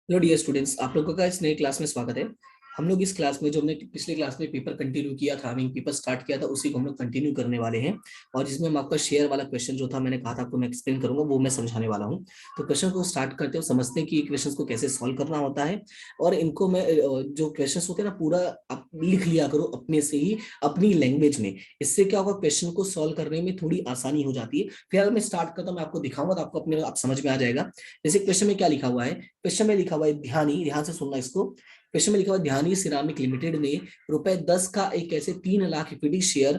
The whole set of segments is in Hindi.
हेलो डियर स्टूडेंट्स, आप लोगों का इस नए क्लास में स्वागत है। हम लोग इस क्लास में जो हमने पिछले क्लास में पेपर कंटिन्यू किया था, हमें पेपर स्टार्ट किया था, उसी को हम लोग कंटिन्यू करने वाले हैं। और जिसमें हम आपका शेयर वाला क्वेश्चन जो था, मैंने कहा था आपको मैं एक्सप्लेन करूंगा, वो मैं समझाने वाला हूँ। तो क्वेश्चन को स्टार्ट करते हैं, समझते हैं कि क्वेश्चन को कैसे सॉल्व करना होता है। और इनको मैं जो क्वेश्चन होते हैं ना, पूरा आप लिख लिया करो अपने से ही, अपनी लैंग्वेज में। इससे क्या होगा, क्वेश्चन को सॉल्व करने में थोड़ी आसानी हो जाती है। फिर मैं स्टार्ट करता हूँ, मैं आपको दिखाऊंगा तो आपको अपने आप समझ में आ जाएगा। जैसे क्वेश्चन में क्या लिखा हुआ है, क्वेश्चन में लिखा हुआ है ध्यानी, ध्यान से सुनना इसको। क्वेश्चन में लिखा हुआ है, ध्यानी सिरामिक लिमिटेड ने ₹10 का एक ऐसे 3 लाख इक्विटी शेयर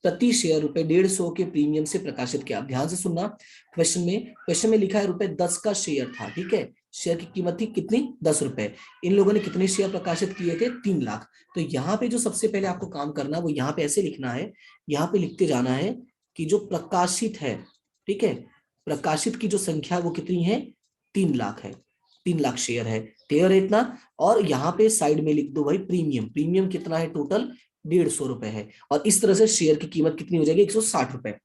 प्रति शेयर ₹150 के प्रीमियम से प्रकाशित किया। ध्यान से सुनना। क्वेश्चन में लिखा है ₹10 का शेयर था, ठीक है। शेयर की कीमत थी कितनी, ₹10। इन लोगों ने कितने शेयर प्रकाशित किए थे, 3 लाख। तो यहाँ पे जो सबसे पहले आपको काम करना है वो यहाँ पे ऐसे लिखना है, यहाँ पे लिखते जाना है कि जो प्रकाशित है, ठीक है, प्रकाशित की जो संख्या वो कितनी है, 3 लाख है। 3 लाख शेयर है, क्लियर है इतना। और यहाँ पे साइड में लिख दो भाई प्रीमियम, प्रीमियम कितना है, टोटल ₹150 है। और इस तरह से शेयर की कीमत कितनी हो जाएगी, ₹160।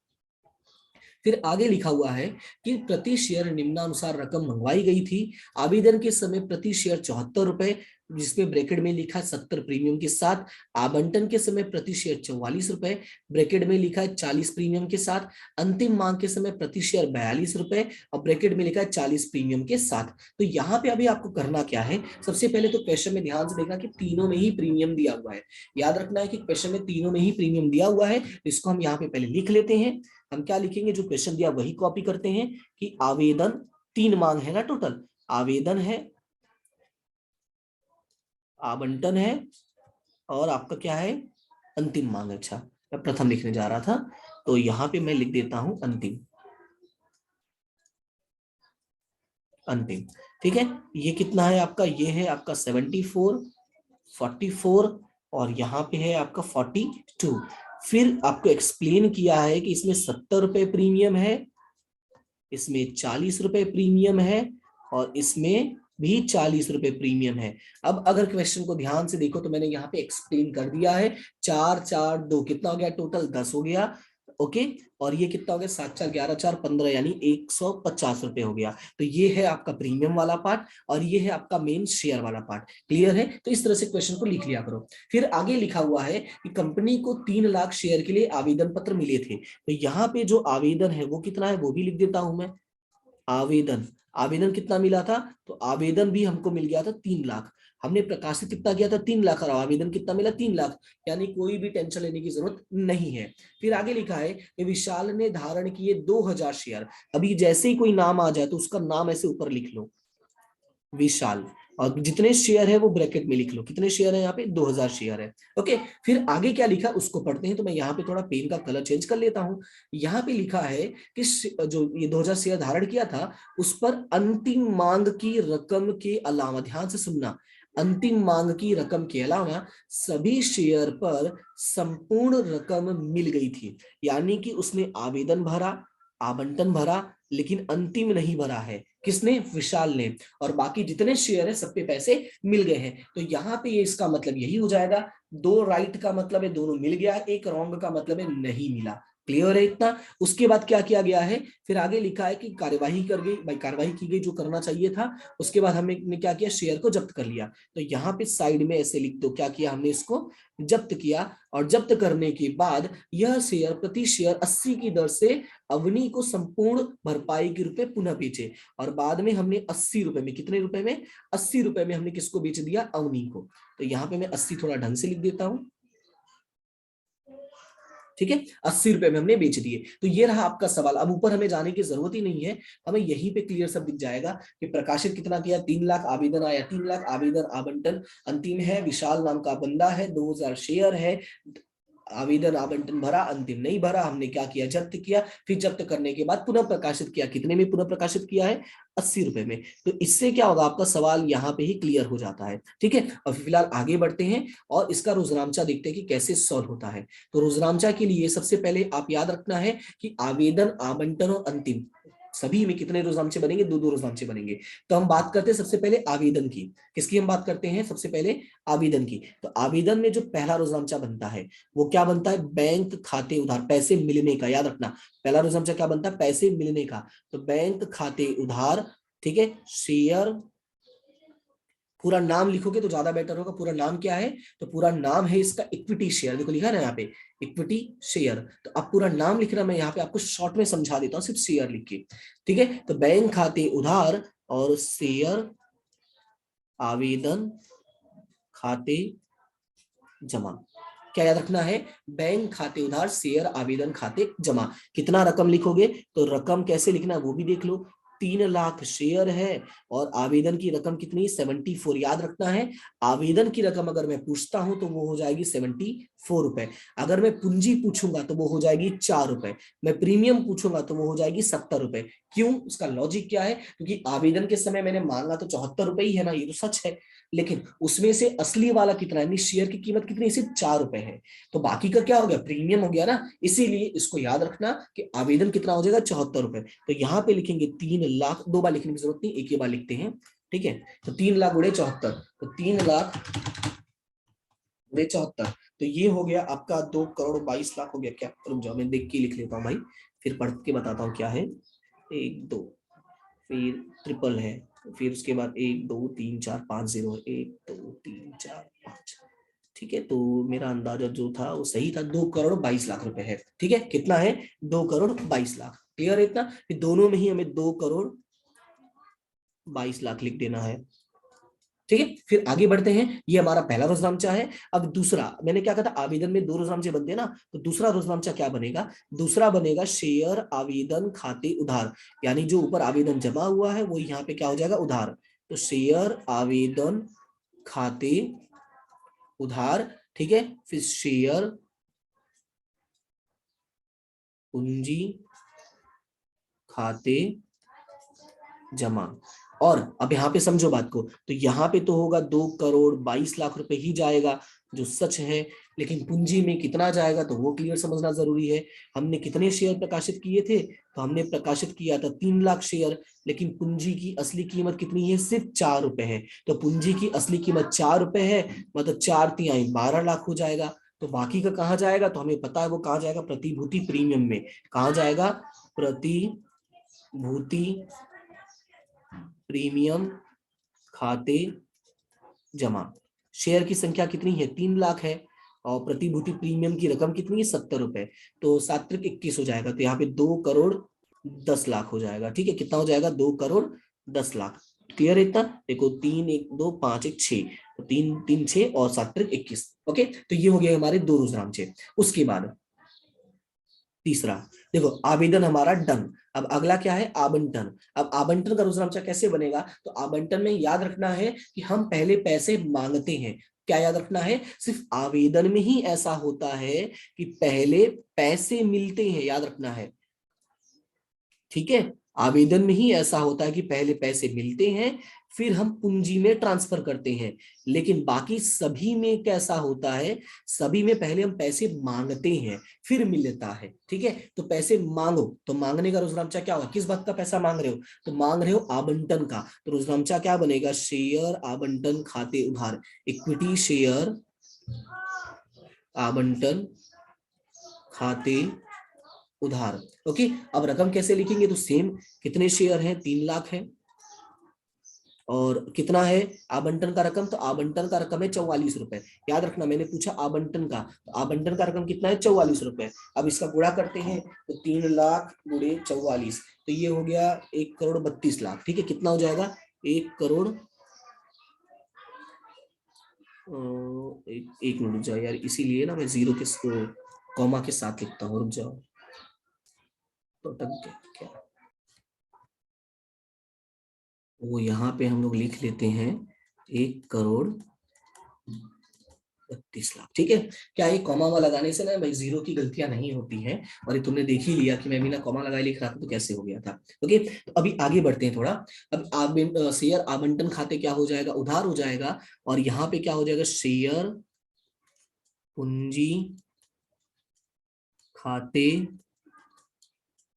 फिर आगे लिखा हुआ है कि प्रति शेयर निम्नानुसार रकम मंगवाई गई थी। आवेदन के समय प्रति शेयर ₹74, जिसमें ब्रैकेट में लिखा है 70 प्रीमियम के साथ। आवंटन के समय प्रति शेयर ₹44, ब्रैकेट में लिखा है 40 प्रीमियम के साथ। अंतिम मांग के समय प्रति शेयर ₹42 और ब्रैकेट में लिखा है 40 प्रीमियम के साथ। तो यहाँ पे अभी आपको करना क्या है, सबसे पहले तो क्वेश्चन में ध्यान से देखना कि तीनों में ही प्रीमियम दिया हुआ है। याद रखना है कि क्वेश्चन में तीनों में ही प्रीमियम दिया हुआ है, तो इसको हम यहाँ पे पहले लिख लेते हैं। हम क्या लिखेंगे, जो क्वेश्चन दिया वही कॉपी करते हैं कि आवेदन, 3 मांग है ना टोटल, आवेदन है, आवंटन है, और आपका क्या है, अंतिम मांग। अच्छा, मैं प्रथम लिखने जा रहा था, तो यहां पे मैं लिख देता हूं अंतिम, अंतिम। ठीक है, ये कितना है आपका, ये है आपका 74, 44, और यहाँ पे है आपका 42। फिर आपको एक्सप्लेन किया है कि इसमें ₹70 प्रीमियम है, इसमें ₹40 प्रीमियम है, और इसमें भी ₹40 प्रीमियम है। अब अगर क्वेश्चन को ध्यान से देखो तो मैंने यहाँ पे एक्सप्लेन कर दिया है। 4 4 2 कितना हो गया, टोटल 10 हो गया। ओके, और ये कितना हो गया, 7 4 11 4 15, यानी ₹150 हो गया। तो ये है आपका प्रीमियम वाला पार्ट, और ये है आपका मेन शेयर वाला पार्ट। क्लियर है, तो इस तरह से क्वेश्चन को लिख लिया करो। फिर आगे लिखा हुआ है कि कंपनी को 3 लाख शेयर के लिए आवेदन पत्र मिले थे। तो यहाँ पे जो आवेदन है वो कितना है, वो भी लिख देता हूं मैं। आवेदन, आवेदन कितना मिला था, तो आवेदन भी हमको मिल गया था 3 लाख। हमने प्रकाशित कितना किया था, 3 लाख, और आवेदन कितना मिला, 3 लाख। यानी कोई भी टेंशन लेने की जरूरत नहीं है। फिर आगे लिखा है कि विशाल ने धारण किए 2000 शेयर। अभी जैसे ही कोई नाम आ जाए तो उसका नाम ऐसे ऊपर लिख लो, विशाल, और जितने शेयर है वो ब्रैकेट में लिख लो। कितने शेयर है यहाँ पे, 2000 शेयर है। ओके, फिर आगे क्या लिखा उसको पढ़ते हैं। तो मैं यहाँ पे थोड़ा पेन का कलर चेंज कर लेता हूँ। यहाँ पे लिखा है कि जो ये 2000 शेयर धारण किया था, उस पर अंतिम मांग की रकम के अलावा, ध्यान से सुनना, अंतिम मांग की रकम के अलावा सभी शेयर पर संपूर्ण रकम मिल गई थी। यानी कि उसने आवेदन भरा, आवंटन भरा, लेकिन अंतिम नहीं भरा है। किसने, विशाल ने। और बाकी जितने शेयर है सब पे पैसे मिल गए हैं। तो यहाँ पे ये इसका मतलब यही हो जाएगा, 2 राइट का मतलब है दोनों मिल गया, 1 रॉन्ग का मतलब है नहीं मिला। क्लियर है इतना। उसके बाद क्या किया गया है, फिर आगे लिखा है कि कार्यवाही कर गई भाई, कार्यवाही की गई जो करना चाहिए था। उसके बाद हमने क्या किया, शेयर को जब्त कर लिया। तो यहाँ पे साइड में ऐसे लिख दो, क्या किया हमने, इसको जब्त किया। और जब्त करने के बाद यह शेयर प्रति शेयर 80 की दर से अवनी को संपूर्ण भरपाई के रूप में पुनः बेचे। और बाद में हमने 80 रुपए में, कितने रुपए में, 80 रुपए में हमने किसको बेच दिया, अवनी को। तो यहाँ पे मैं 80 थोड़ा ढंग से लिख देता हूं, ठीक है, 80 रुपए में हमने बेच दिए। तो ये रहा आपका सवाल। अब ऊपर हमें जाने की जरूरत ही नहीं है, हमें यहीं पे क्लियर सब दिख जाएगा कि प्रकाशित कितना किया, 3 लाख, आवेदन आया 3 लाख, आवेदन आवंटन अंतिम है, विशाल नाम का बंदा है, 2000 शेयर है, आवेदन आवंटन भरा, अंतिम नहीं भरा, हमने क्या किया, जब्त किया। फिर जब्त करने के बाद पुनः प्रकाशित किया, कितने में पुनः प्रकाशित किया है, 80 रुपए में। तो इससे क्या होगा, आपका सवाल यहाँ पे ही क्लियर हो जाता है। ठीक है, अब फिलहाल आगे बढ़ते हैं और इसका रोजनामचा देखते हैं कि कैसे सॉल्व होता है। तो रोजनामचा के लिए सबसे पहले आप याद रखना है कि आवेदन, आवंटन और अंतिम सभी में कितने रोजनामचे बनेंगे, 2 2 रोजनामचे बनेंगे। तो हम बात करते हैं सबसे पहले आवेदन की। किसकी हम बात करते हैं, सबसे पहले आवेदन की। तो आवेदन में जो पहला रोजनामचा बनता है वो क्या बनता है, बैंक खाते उधार, पैसे मिलने का। याद रखना, पहला रोजनामचा क्या बनता है, पैसे मिलने का। तो बैंक खाते उधार, ठीक है, शेयर पूरा नाम लिखोगे तो ज्यादा बेटर होगा। पूरा नाम क्या है? तो पूरा नाम है इसका इक्विटी शेयर, देखो लिखा है ना यहाँ पे इक्विटी शेयर। तो अब पूरा नाम लिखना, मैं यहाँ पे आपको शॉर्ट में समझा देता हूँ सिर्फ शेयर लिख के, ठीक है। तो बैंक खाते उधार और शेयर आवेदन खाते जमा। क्या याद रखना है? बैंक खाते उधार, शेयर आवेदन खाते जमा। कितना रकम लिखोगे? तो रकम कैसे लिखना है वो भी देख लो। 3 लाख शेयर है और आवेदन की रकम कितनी? 74। याद रखना है, आवेदन की रकम अगर मैं पूछता हूं तो वो हो जाएगी 74 रुपए। अगर मैं पूंजी पूछूंगा तो वो हो जाएगी 4 रुपए। मैं प्रीमियम पूछूंगा तो वो हो जाएगी 70 रुपए। क्यों? उसका लॉजिक क्या है? क्योंकि आवेदन के समय मैंने मांगा तो 74 रुपए ही है ना, ये तो सच है। लेकिन उसमें से असली वाला कितना है, शेयर की कीमत कितनी? सिर्फ 4 रुपए है। तो बाकी का क्या हो गया? प्रीमियम हो गया ना। इसीलिए इसको याद रखना कि आवेदन कितना हो जाएगा? 74 रुपए। तो यहाँ पे लिखेंगे 3 लाख, 2 बार लिखने की जरूरत नहीं, एक ही बार लिखते हैं, ठीक है। तो 3 लाख गुणे 74, तो 3 लाख गुणे 74, तो ये हो गया आपका 2 करोड़ 22 लाख हो गया क्या? रुक जाओ मैं देख के लिख लेता हूँ भाई, फिर पढ़ के बताता हूँ क्या है। 1 2, फिर ट्रिपल है, फिर उसके बाद 1 2 3 4 5 0 है, 1 2 3 4 5, ठीक है। तो मेरा अंदाजा जो था वो सही था, 2 करोड़ 22 लाख रुपए है, ठीक है। कितना है? 2 करोड़ 22 लाख। क्लियर है इतना? फिर दोनों में ही हमें 2 करोड़ 22 लाख लिख देना है, ठीक है। फिर आगे बढ़ते हैं, ये हमारा पहला रोजनामचा है। अब दूसरा, मैंने क्या कहा था, आवेदन में 2 रोजनामचे बनते हैं ना, तो दूसरा रोजनामचा क्या बनेगा? दूसरा बनेगा शेयर आवेदन खाते उधार, यानी जो ऊपर आवेदन जमा हुआ है वो यहाँ पे क्या हो जाएगा? उधार। तो शेयर आवेदन खाते उधार, ठीक है। फिर शेयर पूंजी खाते जमा। और अब यहाँ पे समझो बात को, तो यहाँ पे तो होगा 2 करोड़ 22 लाख रुपए ही जाएगा, जो सच है। लेकिन पूंजी में कितना जाएगा तो वो क्लियर समझना जरूरी है। हमने कितने शेयर प्रकाशित किए थे? तो हमने प्रकाशित किया था 3 लाख शेयर, लेकिन पूंजी की असली कीमत कितनी है? सिर्फ 4 रुपए है। तो पूंजी की असली कीमत 4 रुपए है, मतलब 4 × 3 = 12 लाख हो जाएगा। तो बाकी का कहाँ जाएगा? तो हमें पता है वो कहाँ जाएगा? प्रतिभूति प्रीमियम में। कहाँ जाएगा? प्रतिभूति प्रीमियम खाते जमा। शेयर की संख्या कितनी है? 3 लाख है, और प्रतिभूति प्रीमियम की रकम कितनी है? 70 रुपए। तो 7 × 21 हो जाएगा, तो यहाँ पे 2 करोड़ 10 लाख हो जाएगा, ठीक है। कितना हो जाएगा? 2 करोड़ 10 लाख। क्लियर है इतना? देखो 3 1 2 5 1 6, तो 3 3 6 और 7 × 21। ओके, तो ये हो गया हमारे 2 रोजनामचे। उसके बाद तीसरा, देखो आवेदन हमारा डन। अब अगला क्या है? आवंटन। अब आवंटन का रोजनामचा कैसे बनेगा? तो आवंटन में याद रखना है कि हम पहले पैसे मांगते हैं। क्या याद रखना है? सिर्फ आवेदन में ही ऐसा होता है कि पहले पैसे मिलते हैं, याद रखना है, ठीक है। आवेदन में ही ऐसा होता है कि पहले पैसे मिलते हैं, फिर हम पूंजी में ट्रांसफर करते हैं। लेकिन बाकी सभी में कैसा होता है? सभी में पहले हम पैसे मांगते हैं, फिर मिलता है, ठीक है। तो पैसे मांगो, तो मांगने का रोजनामचा क्या होगा? किस बात का पैसा मांग रहे हो? तो मांग रहे हो आवंटन का, तो रोजनामचा क्या बनेगा? शेयर आवंटन खाते उधार, इक्विटी शेयर आवंटन खाते उधार। ओके, अब रकम कैसे लिखेंगे? तो सेम, कितने शेयर हैं? 3 लाख है, और कितना है आवंटन का रकम? तो आवंटन का रकम है 44 रुपए। याद रखना, मैंने पूछा आवंटन का, तो आवंटन का रकम कितना है? 44 रुपए। अब इसका गुणा करते हैं, तो 3 लाख गुणे 44, तो ये हो गया 1 करोड़ 32 लाख, ठीक है। कितना हो जाएगा? 1 करोड़, एक मिनट रुक जाओ यार, इसीलिए ना मैं जीरो के कॉमा के साथ लिखता हूँ, रुक जाओ, तो अटक गया क्या? वो यहाँ पे हम लोग लिख लेते हैं 1 करोड़ 32 लाख, ठीक है। क्या ये कॉमा लगाने से ना भाई जीरो की गलतियां नहीं होती हैं, और ये तुमने देख ही लिया कि मैं बिना कॉमा लगाए लिख रहा था तो कैसे हो गया था। ओके, तो अभी आगे बढ़ते हैं थोड़ा। अब शेयर आवंटन खाते क्या हो जाएगा? उधार हो जाएगा। और यहाँ पे क्या हो जाएगा? शेयर पूंजी खाते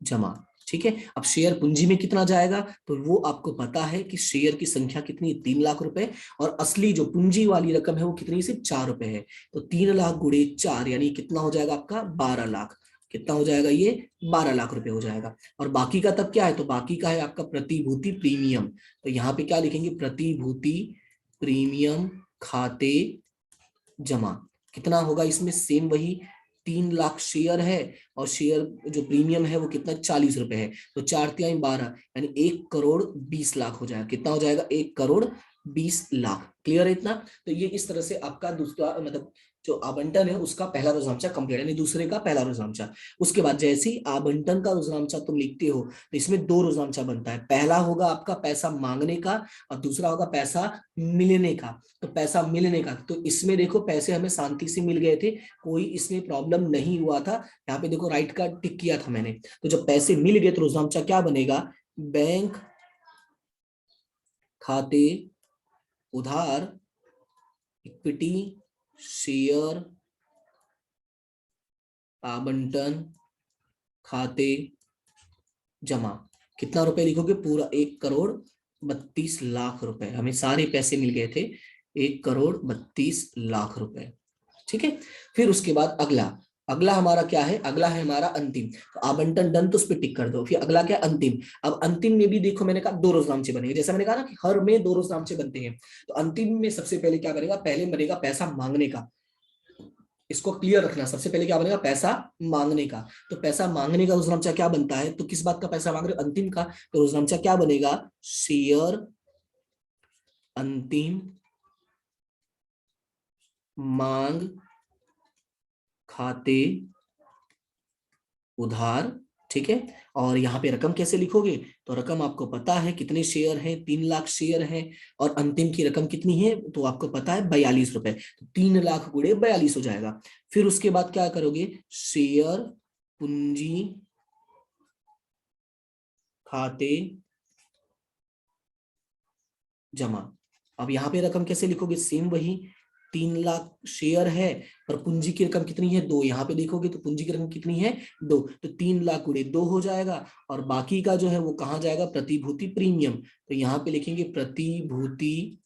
जमा, ठीक है। अब शेयर पूंजी में कितना जाएगा? तो वो आपको पता है कि शेयर की संख्या कितनी? 3 लाख रुपए, और असली जो पूंजी वाली रकम है वो कितनी? सिर्फ 4 रुपए है। तो 3 लाख गुणे 4, यानी कितना हो जाएगा आपका? 12 लाख। कितना हो जाएगा ये? 12 लाख रुपए हो जाएगा। और बाकी का तब क्या है? तो बाकी का है आपका प्रतिभूति प्रीमियम। तो यहाँ पे क्या लिखेंगे? प्रतिभूति प्रीमियम खाते जमा। कितना होगा इसमें? सेम वही, 3 लाख शेयर है और शेयर जो प्रीमियम है वो कितना, 40 रुपए है। तो 4×3 = 12, यानी 1,20,00,000 हो जाएगा। कितना हो जाएगा? 1,20,00,000। क्लियर है इतना? तो ये इस तरह से आपका दूसरा मतलब जो आवंटन है उसका पहला रोजनामचा कंप्लीट, यानी दूसरे का पहला रोजनामचा। उसके बाद जैसे ही आवंटन का रोजनामचा तुम लिखते हो तो इसमें 2 रोजनामचा बनता है। पहला होगा आपका पैसा मांगने का और दूसरा होगा पैसा मिलने का। तो पैसा मिलने का, तो इसमें देखो पैसे हमें शांति से मिल गए थे, कोई इसमें प्रॉब्लम नहीं हुआ था। यहाँ पे देखो राइट का टिक किया था मैंने। तो जब पैसे मिल गए तो रोजनामचा क्या बनेगा? बैंक खाते उधार इक्विटी शेयर आवंटन खाते जमा। कितना रुपए लिखोगे? पूरा 1,32,00,000 रुपए। हमें सारे पैसे मिल गए थे, 1,32,00,000 रुपए। ठीक है। फिर उसके बाद अगला, अगला हमारा क्या है? अगला है हमारा अंतिम। तो आवंटन डन, तो उस पर टिक कर दो। फिर अगला क्या? अंतिम। अब अंतिम में भी देखो मैंने कहा 2 रोजनामचे बनेंगे, जैसा मैंने कहा ना कि हर में 2 रोजनामचे बनते हैं। तो अंतिम में सबसे पहले क्या बनेगा? पहले बनेगा पैसा मांगने का। इसको क्लियर रखना, सबसे पहले क्या बनेगा? पैसा मांगने का। तो पैसा मांगने का रोजनामचा क्या बनता है? तो किस बात का पैसा मांग रहे हो? अंतिम का। तो रोजनामचा क्या बनेगा? शेयर अंतिम मांग खाते उधार। ठीक है। और यहाँ पे रकम कैसे लिखोगे? तो रकम आपको पता है कितने शेयर हैं, 3 लाख शेयर हैं। और अंतिम की रकम कितनी है तो आपको पता है, 42 रुपए। तो 3 लाख गुणे 42 हो जाएगा। फिर उसके बाद क्या करोगे? शेयर पूंजी खाते जमा। अब यहाँ पे रकम कैसे लिखोगे? सेम वही, 3 लाख शेयर है और पूंजी की रकम कितनी है? 2। यहाँ पे देखोगे तो पूंजी की रकम कितनी है? 2। तो 3 लाख गुणे 2 हो जाएगा। और बाकी का जो है वो कहाँ जाएगा? प्रतिभूति प्रीमियम। तो यहाँ पे लिखेंगे प्रतिभूति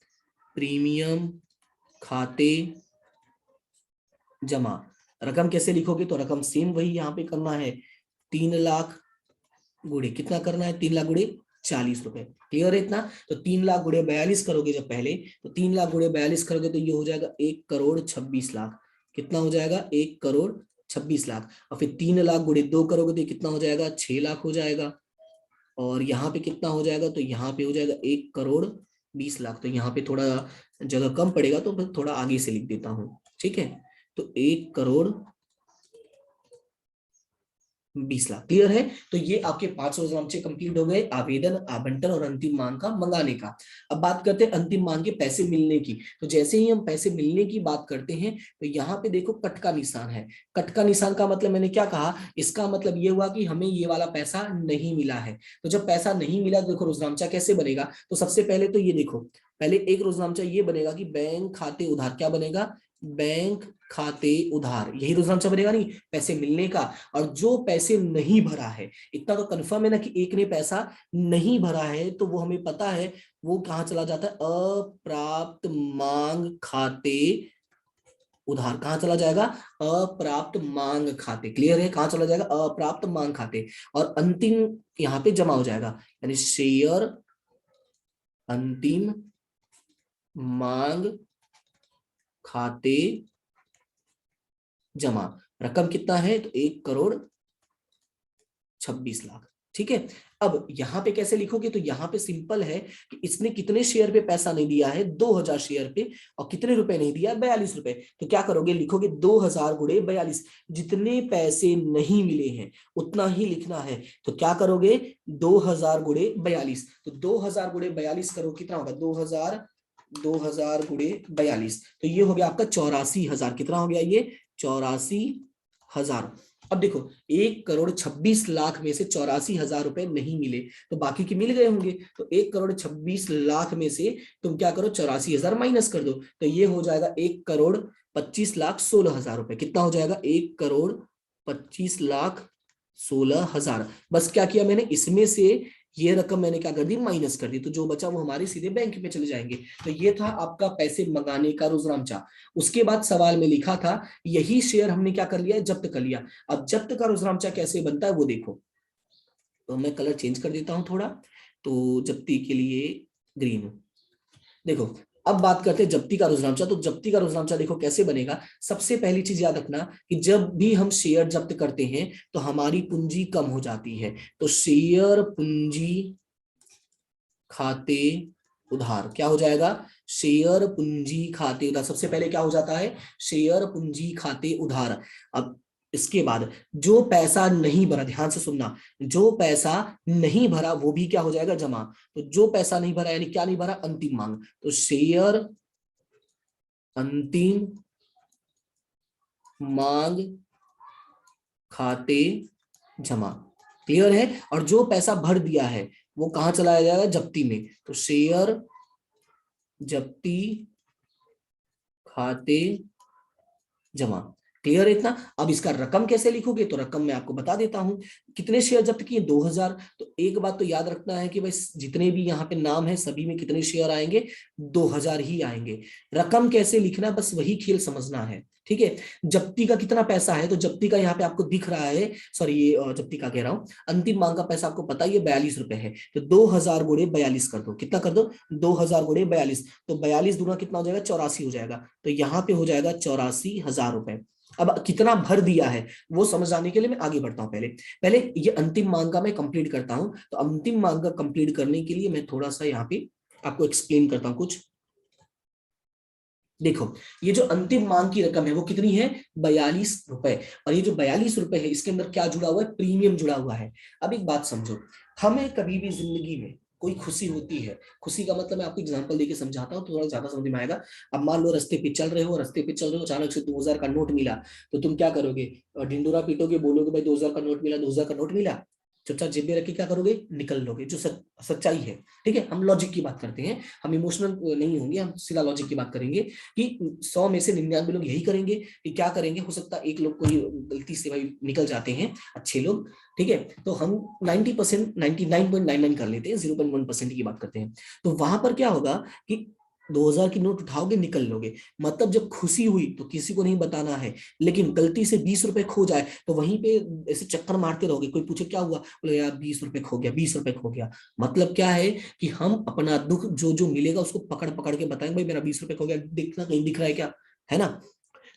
प्रीमियम खाते जमा। रकम कैसे लिखोगे? तो रकम सेम वही यहाँ पे करना है, 3 लाख गुणे कितना करना है? 3 लाख गुणे 40 रुपए। क्लियर है इतना? तो 3 लाख गुणे 42 करोगे जब पहले, तो 3 लाख गुणे 42 करोगे तो ये हो जाएगा 1,26,00,000। कितना हो जाएगा? 1,26,00,000। और फिर 3 लाख गुणे 2 करोगे तो ये कितना हो जाएगा? 6 लाख हो जाएगा। और यहाँ पे कितना हो जाएगा? तो यहाँ पे हो जाएगा 1,20,00,000। तो यहाँ पे थोड़ा जगह कम पड़ेगा तो मैं थोड़ा आगे से लिख देता हूँ। ठीक है। तो 1,20,00,000। क्लियर है? तो ये आपके 5 रोजनामचे कंप्लीट हो गए, आवेदन, आवंटन और अंतिम मांग का मंगाने का। अब बात करते हैं अंतिम मांग के पैसे मिलने की। तो जैसे ही हम पैसे मिलने की बात करते हैं तो यहाँ पे देखो कट का निशान है। कट का निशान का मतलब मैंने क्या कहा? इसका मतलब ये हुआ कि हमें ये वाला पैसा नहीं मिला है। तो जब पैसा नहीं मिला तो देखो रोजनामचा कैसे बनेगा? तो सबसे पहले तो ये देखो, पहले एक रोजनामचा ये बनेगा कि बैंक खाते उधार। क्या बनेगा? बैंक खाते उधार। यही रोजनामचा बनेगा नहीं, पैसे मिलने का। और जो पैसे नहीं भरा है, इतना तो कंफर्म है ना कि एक ने पैसा नहीं भरा है, तो वो हमें पता है वो कहाँ चला जाता है? अप्राप्त मांग खाते उधार। कहाँ चला जाएगा? अप्राप्त मांग खाते। क्लियर है? कहाँ चला जाएगा? अप्राप्त मांग खाते। और अंतिम यहाँ पे जमा हो जाएगा, यानी शेयर अंतिम मांग खाते जमा। रकम कितना है? तो 1,26,00,000। ठीक है। अब यहाँ पे कैसे लिखोगे? तो यहाँ पे सिंपल है कि इसने कितने शेयर पे पैसा नहीं दिया है? 2,000 शेयर पे। और कितने रुपए नहीं दिया? 42 रुपए। तो क्या करोगे? लिखोगे 2,000 गुणे 42। जितने पैसे नहीं मिले हैं उतना ही लिखना है। तो क्या करोगे? 2,000 गुणे 42। तो 2,000 गुणे 42 करो, कितना होगा? 2,000 गुणे 42। तो ये हो गया आपका 84,000। कितना हो गया ये? 84,000। अब देखो 1,26,00,000 में से 84,000 रुपए नहीं मिले, तो बाकी के मिल गए होंगे। तो 1,26,00,000 में से तुम क्या करो? 84,000 माइनस कर दो। तो ये हो जाएगा 1,25,16,000 रुपए। कितना हो जाएगा? 1,25,16,000। बस क्या किया मैंने? इसमें से ये रकम मैंने क्या कर दी? माइनस कर दी। तो जो बचा वो हमारे सीधे बैंक में चले जाएंगे। तो ये था आपका पैसे मंगाने का रोजनामचा। उसके बाद सवाल में लिखा था यही शेयर हमने क्या कर लिया? जब्त कर लिया। अब जब्त का रोजनामचा कैसे बनता है वो देखो। तो मैं कलर चेंज कर देता हूं थोड़ा, तो जब्ती के लिए ग्रीन। देखो अब बात करते हैं जब्ती का रुजनामचा। तो जब्ती का रुजनामचा देखो कैसे बनेगा। सबसे पहली चीज याद रखना कि जब भी हम शेयर जब्त करते हैं तो हमारी पूंजी कम हो जाती है। तो शेयर पूंजी खाते उधार क्या हो जाएगा, शेयर पूंजी खाते उधार। सबसे पहले क्या हो जाता है, शेयर पूंजी खाते उधार। अब इसके बाद जो पैसा नहीं भरा, ध्यान से सुनना, जो पैसा नहीं भरा वो भी क्या हो जाएगा, जमा। तो जो पैसा नहीं भरा यानी क्या नहीं भरा, अंतिम मांग। तो शेयर अंतिम मांग खाते जमा। क्लियर है। और जो पैसा भर दिया है वो कहां चलाया जाएगा, जप्ती में। तो शेयर जप्ती खाते जमा। क्लियर है इतना। अब इसका रकम कैसे लिखोगे, तो रकम मैं आपको बता देता हूं। कितने शेयर जब्त किए, 2000। तो एक बात तो याद रखना है कि भाई जितने भी यहाँ पे नाम है सभी में कितने शेयर आएंगे, 2000 ही आएंगे। रकम कैसे लिखना, बस वही खेल समझना है, ठीक है। जप्ती का कितना पैसा है, तो जप्ती का यहाँ पे आपको दिख रहा है, सॉरी ये जप्ती का कह रहा हूँ, अंतिम मांग का पैसा आपको पता है, ये 42 रुपए है। तो 2000 गुणे 42 कर दो, कितना कर दो, 2000 गुणे 42। तो 42 दूना कितना हो जाएगा, 84 हो जाएगा। तो यहाँ पे हो जाएगा 84,000 रुपए। अब कितना भर दिया है वो समझ आने के लिए मैं आगे बढ़ता हूं। पहले पहले ये अंतिम मांग का मैं कंप्लीट करता हूं। तो अंतिम मांग का कंप्लीट करने के लिए मैं थोड़ा सा यहाँ पे आपको एक्सप्लेन करता हूं कुछ। देखो ये जो अंतिम मांग की रकम है वो कितनी है, 42 रुपए। और ये जो 42 रुपए है इसके अंदर क्या जुड़ा हुआ है, प्रीमियम जुड़ा हुआ है। अब एक बात समझो, हमें कभी भी जिंदगी में कोई खुशी होती है, खुशी का मतलब मैं आपको एग्जांपल देके समझाता हूँ तो थोड़ा ज्यादा समझ में आएगा। अब मान लो रास्ते पे चल रहे हो, रास्ते पे चल रहे हो, अचानक से 2000 का नोट मिला, तो तुम क्या करोगे, ढिंडोरा पीटोगे, बोलोगे भाई 2000 का नोट मिला, 2000 का नोट मिला, चुपचाप जेब में रख के क्या करोगे, निकल लोगे। जो सच्चाई है, ठीक है। हम लॉजिक की बात करते हैं, हम इमोशनल नहीं होंगे, हम सीधा लॉजिक की बात करेंगे कि 100 में से 99 लोग यही करेंगे कि क्या करेंगे, हो सकता है एक लोग को ही गलती से भाई निकल जाते हैं अच्छे लोग, ठीक है। तो हम 90%, 99.99 कर लेते हैं, 0.1% की बात करते हैं। तो वहां पर क्या होगा कि 2000 की नोट उठाओगे, निकल लोगे। मतलब जब खुशी हुई तो किसी को नहीं बताना है, लेकिन गलती से 20 रुपए खो जाए तो वहीं पे ऐसे चक्कर मारते रहोगे। कोई पूछे क्या हुआ, बोले यार 20 रुपए खो गया, 20 रुपए खो गया। मतलब क्या है कि हम अपना दुख जो जो मिलेगा उसको पकड़ पकड़ के बताएंगे, भाई मेरा 20 रुपए खो गया, देखना कहीं दिख रहा है क्या, है ना।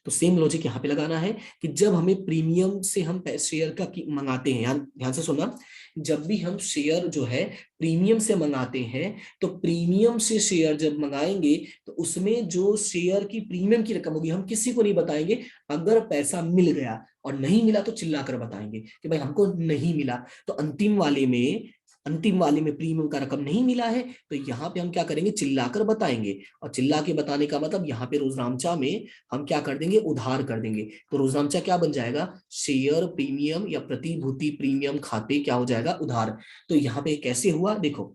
तो सेम लॉजिक यहाँ पे लगाना है कि जब हमें प्रीमियम से हम शेयर का मंगाते हैं, ध्यान से सुनना, जब भी हम शेयर जो है प्रीमियम से मंगाते हैं, तो प्रीमियम से शेयर जब मंगाएंगे तो उसमें जो शेयर की प्रीमियम की रकम होगी हम किसी को नहीं बताएंगे। अगर पैसा मिल गया और नहीं मिला तो चिल्लाकर बताएंगे कि भाई हमको नहीं मिला। तो अंतिम वाले में प्रीमियम का रकम नहीं मिला है, तो यहाँ पे हम क्या करेंगे, चिल्लाकर बताएंगे। और चिल्ला के बताने का मतलब यहाँ पे रोजनामचा में हम क्या कर देंगे, उधार कर देंगे। तो रोजनामचा क्या बन जाएगा, शेयर प्रीमियम या प्रतिभूति प्रीमियम खाते क्या हो जाएगा, उधार। तो यहाँ पे कैसे हुआ देखो,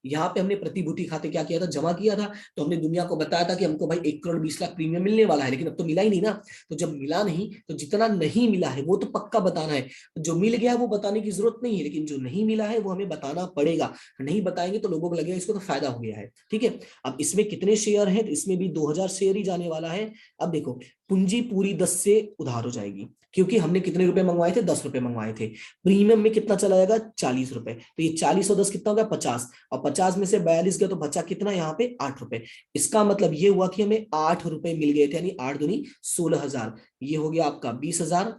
यहाँ पे हमने प्रतिभूति खाते क्या किया था, जमा किया था। तो हमने दुनिया को बताया था कि हमको भाई 1,20,00,000 प्रीमियम मिलने वाला है, लेकिन अब तो मिला ही नहीं ना। तो जब मिला नहीं तो जितना नहीं मिला है वो तो पक्का बताना है। जो मिल गया वो बताने की जरूरत नहीं है, लेकिन जो नहीं मिला है वो हमें बताना पड़ेगा। नहीं बताएंगे तो लोगों को लगेगा इसको तो फायदा हो गया है, ठीक है। अब इसमें कितने शेयर हैं, तो इसमें भी 2000 शेयर ही जाने वाला है। अब देखो पूंजी पूरी 10 से उधार हो जाएगी, क्योंकि हमने कितने रुपए मंगवाए थे, 10 रुपए मंगवाए थे। प्रीमियम में कितना चला जाएगा, 40 रुपए। तो ये 40 और 10 कितना हो गया, 50। और 50 में से 42 गया तो बचा कितना, यहाँ पे 8 रुपए। इसका मतलब ये हुआ कि हमें 8 रुपए मिल गए थे, यानी 8 दूनी 16,000। ये हो गया आपका 20,000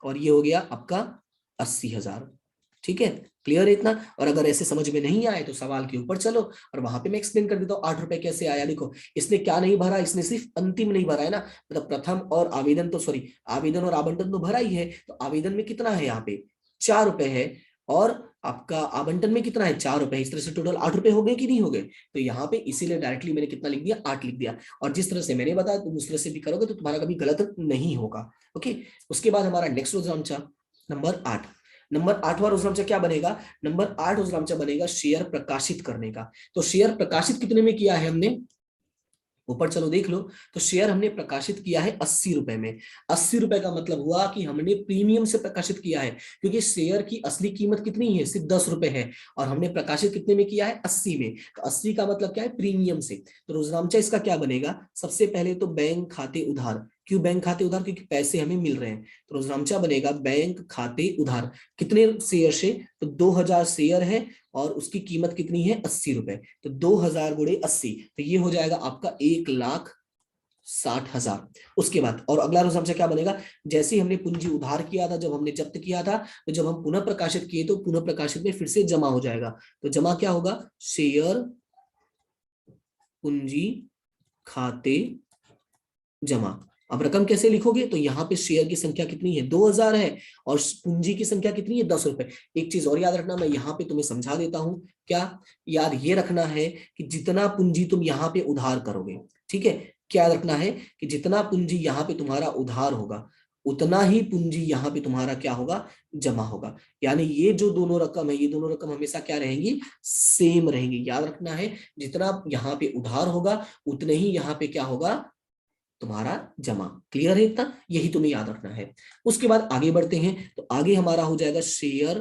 और ये हो गया आपका 80,000, ठीक है। क्लियर है इतना। और अगर ऐसे समझ में नहीं आए तो सवाल के ऊपर चलो और वहां पे मैं एक्सप्लेन कर देता हूँ 8 रुपए कैसे आया। देखो इसने क्या नहीं भरा, इसने सिर्फ अंतिम नहीं भरा है ना, मतलब प्रथम और आवेदन तो सॉरी आवेदन और आवंटन तो भरा ही है। तो आवेदन में कितना है, यहाँ पे 4 रुपए है, और आपका आवंटन में कितना है, 4 रुपए। इस तरह से टोटल 8 रुपए हो गए कि नहीं हो गए। तो यहाँ पे इसीलिए डायरेक्टली मैंने कितना लिख दिया, 8 लिख दिया। और जिस तरह से मैंने बताया तुम उस तरह से भी करोगे तो तुम्हारा कभी गलत नहीं होगा, ओके। उसके बाद हमारा नेक्स्ट रोजनामचा नंबर 8। नंबर 8वां रोजनामचा क्या बनेगा, नंबर 8 रोजनामचा बनेगा शेयर प्रकाशित करने का। तो शेयर प्रकाशित कितने में किया है हमने, ऊपर चलो देख लो। तो शेयर हमने प्रकाशित किया है 80 रुपए में। 80 रुपए का मतलब हुआ कि हमने प्रीमियम से प्रकाशित किया है, क्योंकि शेयर की असली कीमत कितनी है, सिर्फ 10 रुपए है, और हमने प्रकाशित कितने में किया है, 80 में। तो 80 का मतलब क्या है, प्रीमियम से। तो रोजनामचा इसका क्या बनेगा, सबसे पहले तो बैंक खाते उधार, क्यों बैंक खाते उधार? क्योंकि पैसे हमें मिल रहे हैं। तो रोजनामचा बनेगा बैंक खाते उधार। कितने शेयर से? तो 2000 शेयर है और उसकी कीमत कितनी है? 80 रुपए। तो 2000 गुणे 80, तो ये हो जाएगा आपका 1,60,000। उसके बाद और अगला रोज हमसे क्या बनेगा? जैसे हमने पूंजी उधार किया था, जब हमने जब्त किया था, तो जब हम पुनः प्रकाशित किए तो पुनः प्रकाशित में फिर से जमा हो जाएगा। तो जमा क्या होगा? शेयर पूंजी खाते जमा। अब रकम कैसे लिखोगे? तो यहाँ पे शेयर की संख्या कितनी है? 2000 है और पूंजी की संख्या कितनी है? 10 रुपए। एक चीज और याद रखना, मैं यहाँ पे तुम्हें समझा देता हूं। क्या याद ये रखना है कि जितना पूंजी तुम यहाँ पे उधार करोगे, ठीक है, क्या रखना है कि जितना पूंजी यहाँ पे तुम्हारा उधार होगा उतना ही पूंजी यहाँ पे तुम्हारा क्या होगा? जमा होगा। यानी ये जो दोनों रकम है, ये दोनों रकम हमेशा क्या रहेंगी? सेम रहेंगी। याद रखना है, जितना यहाँ पे उधार होगा उतने ही यहाँ पे क्या होगा? तुम्हारा जमा। क्लियर है इतना? यही तुम्हें याद रखना है। उसके बाद आगे बढ़ते हैं, तो आगे हमारा हो जाएगा शेयर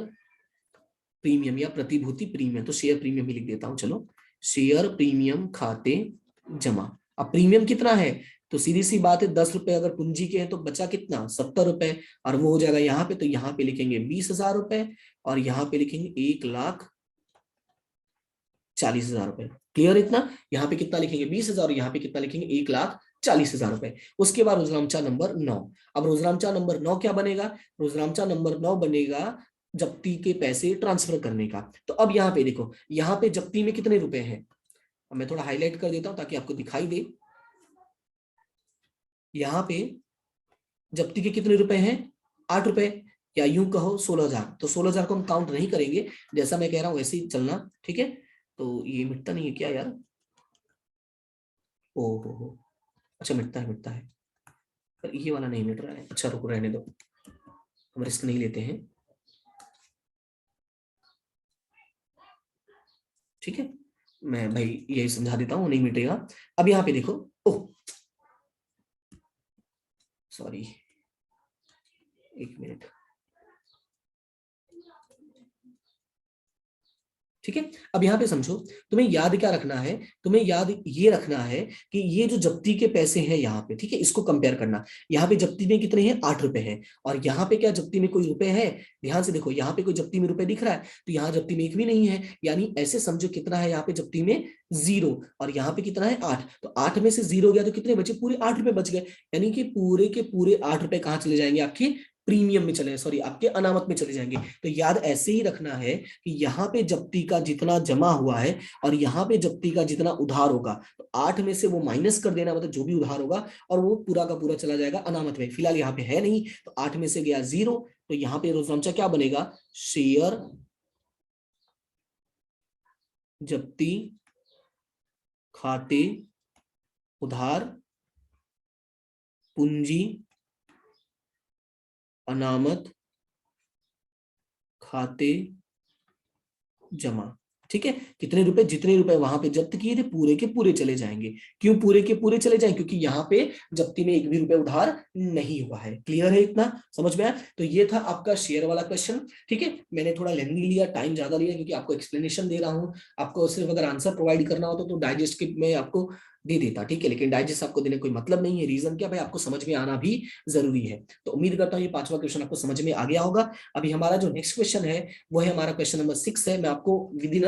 प्रीमियम या प्रतिभूति प्रीमियम। तो शेयर प्रीमियम ही लिख देता हूं, चलो। शेयर प्रीमियम खाते जमा। अब प्रीमियम कितना है? तो सीधी सी बात है, 10 रुपए अगर पूंजी के हैं तो बचा कितना? 70 रुपए। और वो हो जाएगा यहाँ पे, तो यहाँ पे लिखेंगे 20,000 रुपए और यहाँ पे लिखेंगे 1,40,000 रुपए। क्लियर इतना? यहाँ पे कितना लिखेंगे? 20,000 और यहाँ पे कितना लिखेंगे? 1,40,000 रुपए। उसके बाद रोजनामचा नंबर 9। अब रोजनामचा नंबर 9 क्या बनेगा? रोजनामचा नंबर 9 बनेगा जप्ती के पैसे ट्रांसफर करने का। तो अब यहाँ पे देखो, यहाँ पे जप्ती में कितने रुपए हैं? अब मैं थोड़ा हाईलाइट कर देता हूं ताकि आपको दिखाई दे। यहाँ पे जप्ती के कितने रुपए हैं? 8 रुपए, या यूं कहो 16,000। तो 16,000 को हम काउंट नहीं करेंगे, जैसा मैं कह रहा हूं वैसे ही चलना, ठीक है। तो ये मिटता नहीं है क्या यार? ओ हो, अच्छा मिटता है, मिटता है, पर ये वाला नहीं मिट रहा है। अच्छा रुको, रहने दो, हम रिस्क नहीं लेते हैं, ठीक है। मैं भाई यही समझा देता हूँ, नहीं मिटेगा। अब यहाँ पे देखो, ओह सॉरी, एक मिनट, ठीक है। अब यहाँ पे समझो, तुम्हें याद क्या रखना है? तुम्हें याद ये रखना है कि ये जो जप्ती के पैसे हैं यहाँ पे, ठीक है, इसको कंपेयर करना। यहाँ पे जप्ती में कितने हैं? 8 रुपए हैं। और यहाँ पे क्या जप्ती में कोई रुपए है? ध्यान से देखो, यहाँ पे कोई जप्ती में रुपए दिख रहा है? तो यहाँ जप्ती में एक भी नहीं है। यानी ऐसे समझो कितना है यहाँ पे जप्ती में? 0। और यहाँ पे कितना है? 8। तो 8 में से 0 गया तो कितने बचे? पूरे 8 रुपए बच गए। यानी कि पूरे के पूरे 8 रुपए कहाँ चले जाएंगे? आपके प्रीमियम में चले, सॉरी, आपके अनामत में चले जाएंगे। तो याद ऐसे ही रखना है कि यहाँ पे जप्ती का जितना जमा हुआ है और यहाँ पे जप्ती का जितना उधार होगा, तो 8 में से वो माइनस कर देना, मतलब जो भी उधार होगा, और वो पूरा का पूरा चला जाएगा अनामत में। फिलहाल यहाँ पे है नहीं, तो 8 में से गया 0। तो यहाँ पे रोजनामचा क्या बनेगा? शेयर जप्ती खाते उधार पूंजी अनामत खाते जमा। ठीक है, कितने रुपए? जितने रुपए वहां पे जब्त किए थे पूरे के पूरे चले जाएंगे। क्यों पूरे के पूरे चले जाएंगे? क्योंकि यहाँ पे जब्ती में एक भी रुपए उधार नहीं हुआ है। क्लियर है इतना? समझ में आया? तो ये था आपका शेयर वाला क्वेश्चन। ठीक है, मैंने थोड़ा लेंथी लिया, टाइम ज्यादा लिया, क्योंकि आपको एक्सप्लेनेशन दे रहा हूँ। आपको सिर्फ अगर आंसर प्रोवाइड करना होता तो डाइजेस्ट के मैं आपको दे देता, ठीक है, लेकिन डाइजेस्ट आपको देने कोई मतलब नहीं है। रीजन क्या भाई? आपको समझ में आना भी जरूरी है। तो उम्मीद करता हूँ ये 5वां क्वेश्चन आपको समझ में आ गया होगा। अभी हमारा जो नेक्स्ट क्वेश्चन है वो है हमारा क्वेश्चन नंबर 6 है। मैं आपको विद इन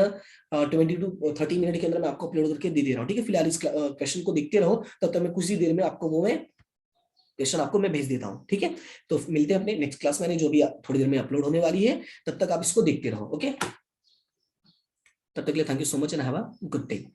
20 to 30 मिनट के अंदर मैं आपको अपलोड करके दे रहा हूँ, ठीक है। फिलहाल इस क्वेश्चन को देखते रहो, तब तक मैं कुछ ही देर में आपको वो मैं क्वेश्चन आपको मैं भेज देता हूँ, ठीक है। तो मिलते हैं अपने नेक्स्ट क्लास में, जो भी थोड़ी देर में अपलोड होने वाली है। तब तक आप इसको देखते रहो, ओके। तब तक के लिए thank you so much and have a good day.